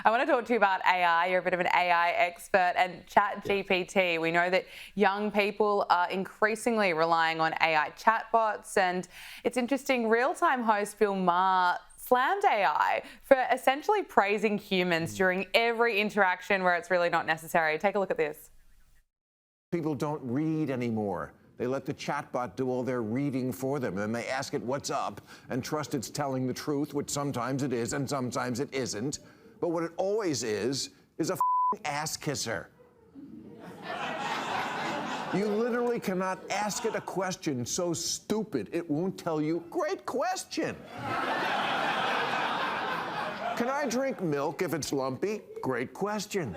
I want to talk to you about AI. You're a bit of an AI expert and ChatGPT. We know that young people are increasingly relying on AI chatbots, and it's interesting, real-time host Bill Maher slammed AI for essentially praising humans during every interaction where it's really not necessary. Take a look at this. People don't read anymore. They let the chatbot do all their reading for them, and they ask it what's up and trust it's telling the truth, which sometimes it is and sometimes it isn't. But what it always is a ass kisser. You literally cannot ask it a question so stupid it won't tell you, great question. Can I drink milk if it's lumpy? Great question.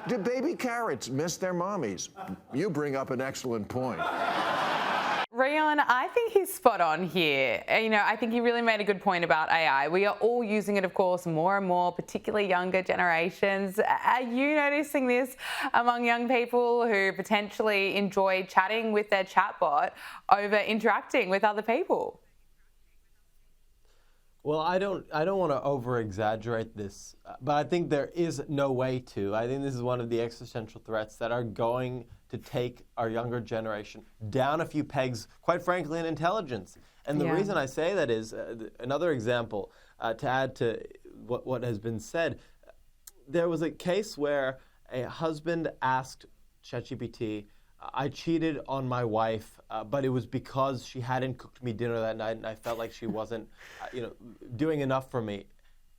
Do baby carrots miss their mommies? You bring up an excellent point. Rion, I think he's spot on here. You know, I think he really made a good point about AI. We are all using it, of course, more and more, particularly younger generations. Are you noticing this among young people who potentially enjoy chatting with their chatbot over interacting with other people? Well, I don't want to over-exaggerate this, but I think there is no way to. I think this is one of the existential threats that are going to take our younger generation down a few pegs, quite frankly, in intelligence. And the reason I say that is, another example, to add to what has been said, there was a case where a husband asked ChatGPT, I cheated on my wife, but it was because she hadn't cooked me dinner that night, and I felt like she wasn't, doing enough for me.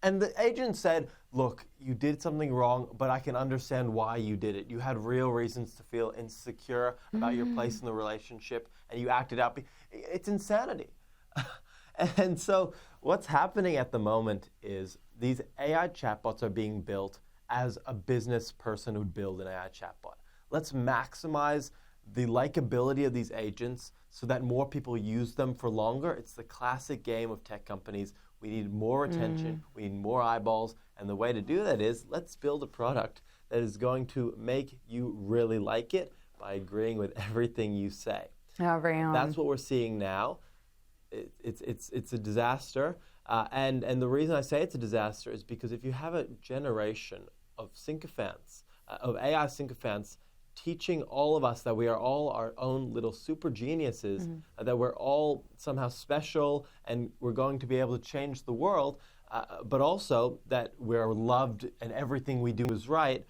And the agent said, look, you did something wrong, but I can understand why you did it. You had real reasons to feel insecure about your place in the relationship, and you acted out. It's insanity. And so what's happening at the moment is these AI chatbots are being built as a business person would build an AI chatbot. Let's maximize the likability of these agents so that more people use them for longer. It's the classic game of tech companies. We need more attention, we need more eyeballs, and the way to do that is let's build a product that is going to make you really like it by agreeing with everything you say. Oh, Rion. That's what we're seeing now. It's a disaster, and the reason I say it's a disaster is because if you have a generation of sycophants, of AI sycophants, teaching all of us that we are all our own little super geniuses, that we're all somehow special and we're going to be able to change the world, but also that we're loved and everything we do is right,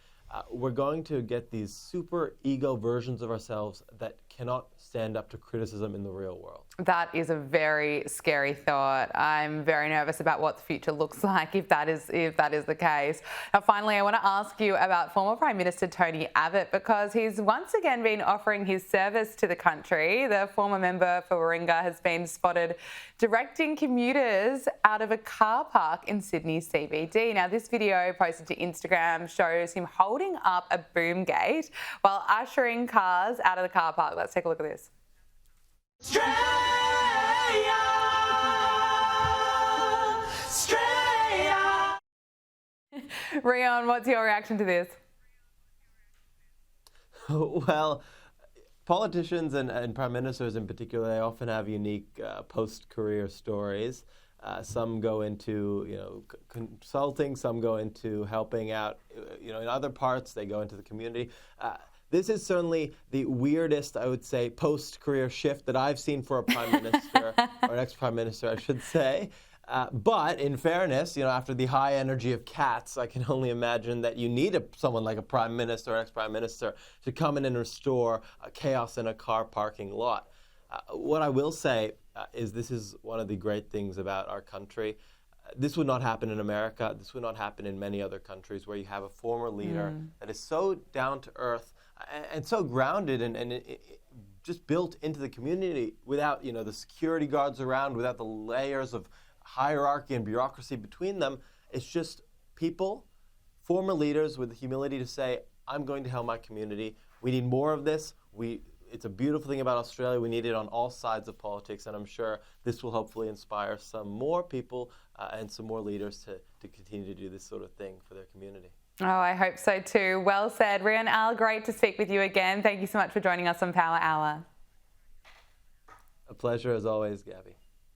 we're going to get these super ego versions of ourselves that cannot stand up to criticism in the real world. That is a very scary thought. I'm very nervous about what the future looks like if that is the case. Now, finally, I want to ask you about former Prime Minister Tony Abbott, because he's once again been offering his service to the country. The former member for Warringah has been spotted directing commuters out of a car park in Sydney CBD. Now, this video posted to Instagram shows him holding up a boom gate while ushering cars out of the car park. Let's take a look at this. Rion, what's your reaction to this? Well, politicians and prime ministers in particular, they often have unique post-career stories. Some go into consulting, some go into helping out in other parts, they go into the community. This is certainly the weirdest, I would say, post-career shift that I've seen for a prime minister, or an ex-prime minister, I should say. But in fairness, after the high energy of cats, I can only imagine that you need someone like a prime minister or ex-prime minister to come in and restore chaos in a car parking lot. What I will say is this is one of the great things about our country. This would not happen in America. This would not happen in many other countries where you have a former leader that is so down to earth and so grounded and just built into the community without the security guards around, without the layers of hierarchy and bureaucracy between them. It's just people, former leaders with the humility to say, I'm going to help my community. We need more of this. It's a beautiful thing about Australia. We need it on all sides of politics, and I'm sure this will hopefully inspire some more people and some more leaders to continue to do this sort of thing for their community. Oh, I hope so too. Well said. Rion, great to speak with you again. Thank you so much for joining us on Power Hour. A pleasure as always, Gabby.